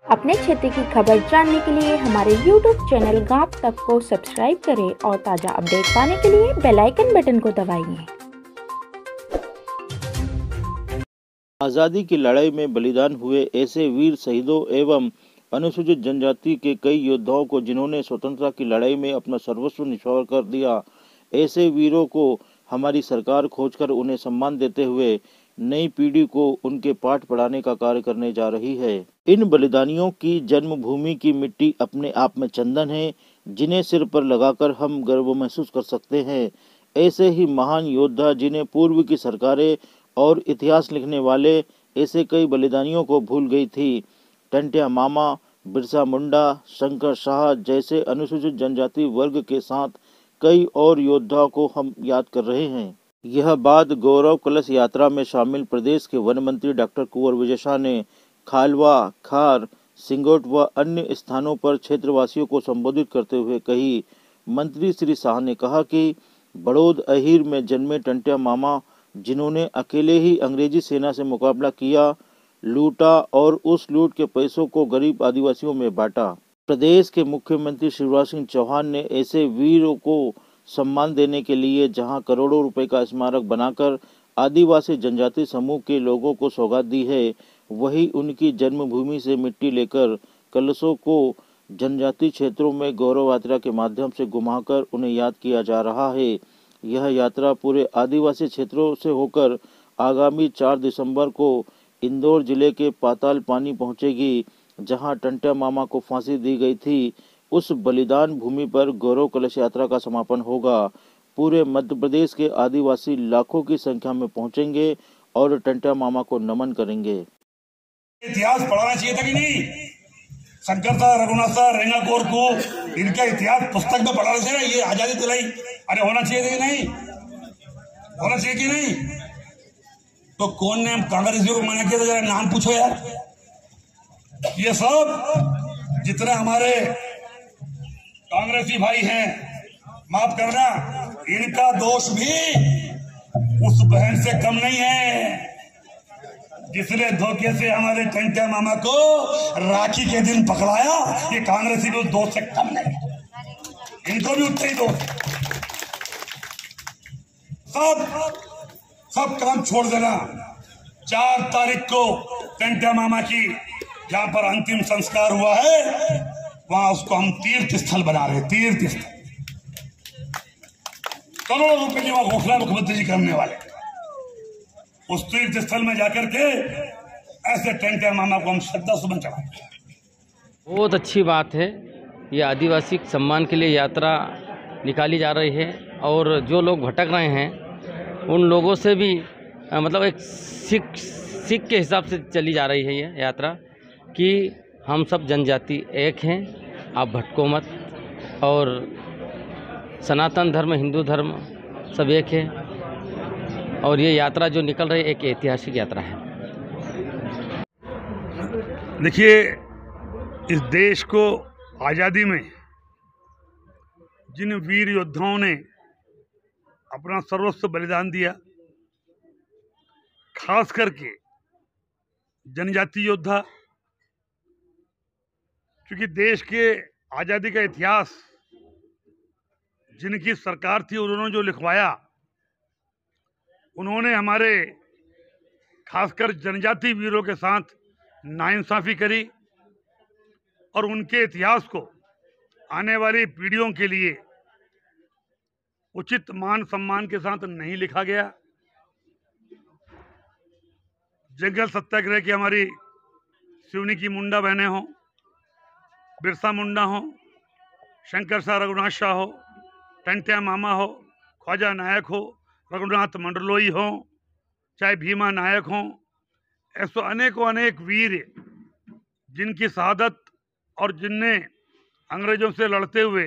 अपने क्षेत्र की खबर जानने के लिए हमारे YouTube चैनल गांव तक को सब्सक्राइब करें और ताज़ा अपडेट पाने के लिए बेल आइकन बटन को दबाइए। आज़ादी की लड़ाई में बलिदान हुए ऐसे वीर शहीदों एवं अनुसूचित जनजाति के कई योद्धाओं को, जिन्होंने स्वतंत्रता की लड़ाई में अपना सर्वस्व न्यौछावर कर दिया, ऐसे वीरों को हमारी सरकार खोजकर उन्हें सम्मान देते हुए नई पीढ़ी को उनके पाठ पढ़ाने का कार्य करने जा रही है। इन बलिदानियों की जन्मभूमि की मिट्टी अपने आप में चंदन है, जिन्हें सिर पर लगाकर हम गर्व महसूस कर सकते हैं। ऐसे ही महान योद्धा, जिन्हें पूर्व की सरकारें और इतिहास लिखने वाले ऐसे कई बलिदानियों को भूल गई थी। टंट्या मामा, बिरसा मुंडा, शंकर शाह जैसे अनुसूचित जनजाति वर्ग के साथ कई और योद्धाओं को हम याद कर रहे हैं। यह बात गौरव कलश यात्रा में शामिल प्रदेश के वन मंत्री डॉक्टर कुंवर विजय शाह ने खालवा, खार, सिंगोट व अन्य स्थानों पर क्षेत्रवासियों को संबोधित करते हुए कही। मंत्री श्री शाह ने कहा कि बड़ौद अहीर में जन्मे टंट्या मामा, जिन्होंने अकेले ही अंग्रेजी सेना से मुकाबला किया, लूटा और उस लूट के पैसों को गरीब आदिवासियों में बांटा। प्रदेश के मुख्यमंत्री शिवराज सिंह चौहान ने ऐसे वीरों को सम्मान देने के लिए जहां करोड़ों रुपए का स्मारक बनाकर आदिवासी जनजाति समूह के लोगों को सौगात दी है, वहीं उनकी जन्मभूमि से मिट्टी लेकर कलशों को जनजाति क्षेत्रों में गौरव यात्रा के माध्यम से घुमाकर उन्हें याद किया जा रहा है। यह यात्रा पूरे आदिवासी क्षेत्रों से होकर आगामी 4 दिसंबर को इंदौर जिले के पाताल पानी पहुंचेगी, जहां टंट्या मामा को फांसी दी गई थी। उस बलिदान भूमि पर गौरव कलश यात्रा का समापन होगा। पूरे मध्य प्रदेश के आदिवासी लाखों की संख्या में पहुंचेंगे और टंट्या मामा को नमन करेंगे। इतिहास पढ़ाना चाहिए था कि नहीं? शंकर साहब, रघुनाथ साहब, रेंगाकोर को इनका इतिहास पुस्तक में पढ़ाना चाहिए। ये आजादी दिलाई, अरे होना चाहिए था कि नहीं? होना चाहिए कि नहीं? तो कौन ने कांग्रेसियों को मना किया था? जरा नाम पूछो यार। ये सब जितने हमारे कांग्रेसी भाई हैं, माफ करना, इनका दोष भी उस बहन से कम नहीं है जिसने धोखे से हमारे टंट्या मामा को राखी के दिन पकड़ाया। ये कांग्रेसी भी उस दोष से कम नहीं है, इनको भी उतना ही दोष। सब काम छोड़ देना। 4 तारीख को टंट्या मामा की जहां पर अंतिम संस्कार हुआ है, वहां उसको हम तीर्थ स्थल बना रहे। तीर्थ स्थल करोड़ों रुपए की वहां घोषणा मुख्यमंत्री जी करने वाले। उस तीर्थ स्थल में जाकर के ऐसे टंट्या मामा को हम श्रद्धा सुमन चढ़ाएंगे। बहुत अच्छी बात है। ये आदिवासी सम्मान के लिए यात्रा निकाली जा रही है और जो लोग भटक रहे हैं उन लोगों से भी मतलब एक सीख के हिसाब से चली जा रही है ये यात्रा कि हम सब जनजाति एक हैं, आप भटको मत। और सनातन धर्म, हिंदू धर्म सब एक है। और ये यात्रा जो निकल रही है एक ऐतिहासिक यात्रा है। देखिए, इस देश को आज़ादी में जिन वीर योद्धाओं ने अपना सर्वस्व बलिदान दिया, खास करके जनजाति योद्धा, क्योंकि देश के आज़ादी का इतिहास जिनकी सरकार थी उन्होंने जो लिखवाया, उन्होंने हमारे खासकर जनजाति वीरों के साथ नाइंसाफ़ी करी और उनके इतिहास को आने वाली पीढ़ियों के लिए उचित मान सम्मान के साथ नहीं लिखा गया। जंगल सत्याग्रह की हमारी सिवनी की मुंडा बहनें हों, बिरसा मुंडा हो, शंकर शाह, रघुनाथ शाह हो, टंट्या मामा हो, ख्वाजा नायक हो, रघुनाथ मंडलोई हो, चाहे भीमा नायक हो, ऐसे अनेकों अनेक वीर जिनकी शहादत और जिनने अंग्रेजों से लड़ते हुए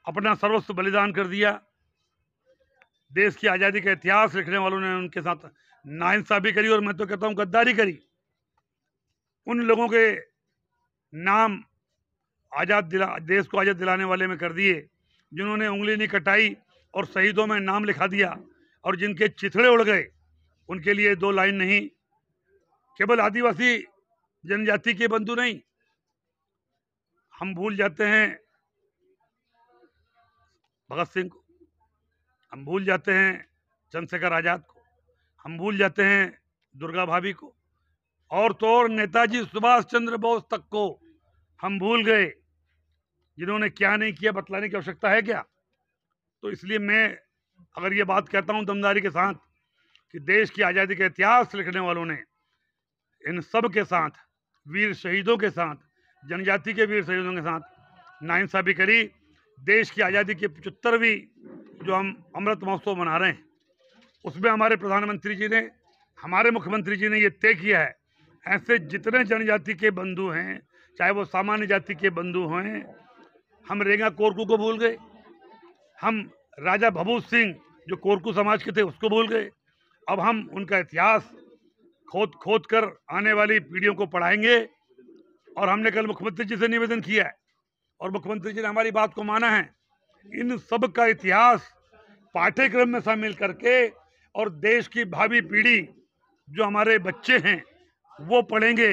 अपना सर्वस्व बलिदान कर दिया। देश की आज़ादी का इतिहास लिखने वालों ने उनके साथ नाइंसाफ़ी करी और मैं तो कहता हूँ गद्दारी करी। उन लोगों के नाम देश को आज़ाद दिलाने वाले में कर दिए, जिन्होंने उंगली नहीं कटाई और शहीदों में नाम लिखा दिया, और जिनके चिथड़े उड़ गए उनके लिए 2 लाइन नहीं। केवल आदिवासी जनजाति के बंधु नहीं। हम भूल जाते हैं भगत सिंह को, हम भूल जाते हैं चंद्रशेखर आजाद को, हम भूल जाते हैं दुर्गा भाभी को, और तो और नेताजी सुभाष चंद्र बोस तक को हम भूल गए, जिन्होंने क्या नहीं किया बतलाने की आवश्यकता है क्या? तो इसलिए मैं अगर ये बात कहता हूं दमदारी के साथ कि देश की आज़ादी का इतिहास लिखने वालों ने इन सब के साथ, वीर शहीदों के साथ, जनजाति के वीर शहीदों के साथ नाइंसाफी करी। देश की आज़ादी की 75वीं जो हम अमृत महोत्सव मना रहे हैं, उसमें हमारे प्रधानमंत्री जी ने, हमारे मुख्यमंत्री जी ने ये तय किया है, ऐसे जितने जनजाति के बंधु हैं, चाहे वो सामान्य जाति के बंधु हैं, हम रेंगा कोरकू को भूल गए, हम राजा भभूत सिंह जो कोरकू समाज के थे उसको भूल गए। अब हम उनका इतिहास खोद कर आने वाली पीढ़ियों को पढ़ाएंगे। और हमने कल मुख्यमंत्री जी से निवेदन किया है और मुख्यमंत्री जी ने हमारी बात को माना है, इन सब का इतिहास पाठ्यक्रम में शामिल करके और देश की भावी पीढ़ी जो हमारे बच्चे हैं वो पढ़ेंगे।